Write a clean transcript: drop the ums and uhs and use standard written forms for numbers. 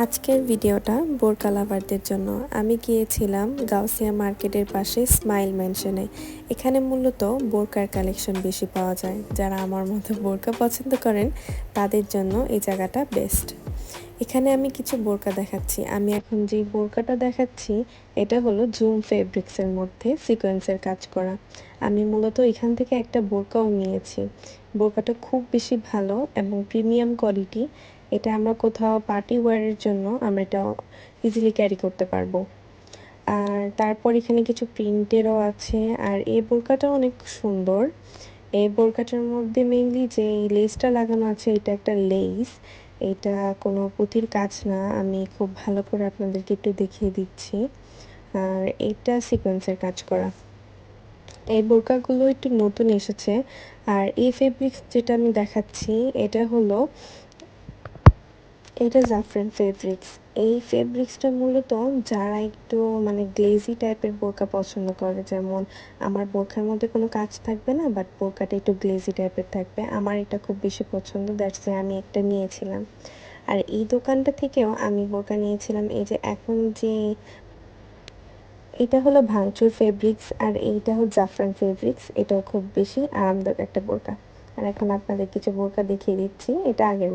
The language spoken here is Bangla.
আজকের ভিডিওটা বোরকা লাভারদের জন্য। আমি গিয়েছিলাম গাউসিয়া মার্কেটের পাশে স্মাইল ম্যানশনে। এখানে মূলত বোরকার কালেকশন বেশি পাওয়া যায়। যারা আমার মতো বোরকা পছন্দ করেন তাদের জন্য এই জায়গাটা বেস্ট। এখানে আমি কিছু বোরকা দেখাচ্ছি। আমি এখন যে বোরকাটা দেখাচ্ছি এটা হলো জুম ফেব্রিক্সের মধ্যে সিকোয়েন্সের কাজ করা। আমি মূলত এখান থেকে একটা বোরকাও নিয়েছি। বোরকাটা খুব বেশি ভালো এবং প্রিমিয়াম কোয়ালিটি। এটা আমরা কোথাও পার্টি ওয়্যারের জন্য আমরা এটা ইজিলি ক্যারি করতে পারবো। আর তারপর এখানে কিছু প্রিন্টেরও আছে। আর এই বোরকাটা অনেক সুন্দর। এই বোরকাটার মধ্যে মেইনলি যে লেসটা লাগানো আছে এটা একটা লেস, এটা কোনো পুঁতির কাজ না। আমি খুব ভালো করে আপনাদেরকে একটু দেখিয়ে দিচ্ছি। আর এটা সিকোয়েন্সের কাজ করা। এই বোরকাগুলো একটু নতুন এসেছে। আর এই ফেব্রিক্স যেটা আমি দেখাচ্ছি এটা জাফরান ফেব্রিক্স। এই ফেব্রিক্সটা মূলত যারা একটু গ্লেজি টাইপের বোরকা পছন্দ করে, যেমন আমার বোরকার মধ্যে কোনো কাজ থাকবে না বাট বোরকাটা একটু গ্লেজি টাইপের থাকবে, আমার এটা খুব বেশি পছন্দ, দ্যাটস আমি একটা নিয়েছিলাম। আর এই দোকানটা থেকেও আমি বোরকা নিয়েছিলাম। এই যে এখন যে এটা হলো ভাঙচুর ফেব্রিক্স আর এইটা হলো জাফরান ফেব্রিক্স। এটাও খুব বেশি আরামদায়ক একটা বোরকা। আর এখন আপনাদের কিছু বোরকা দেখিয়ে দিচ্ছি। এটা আগের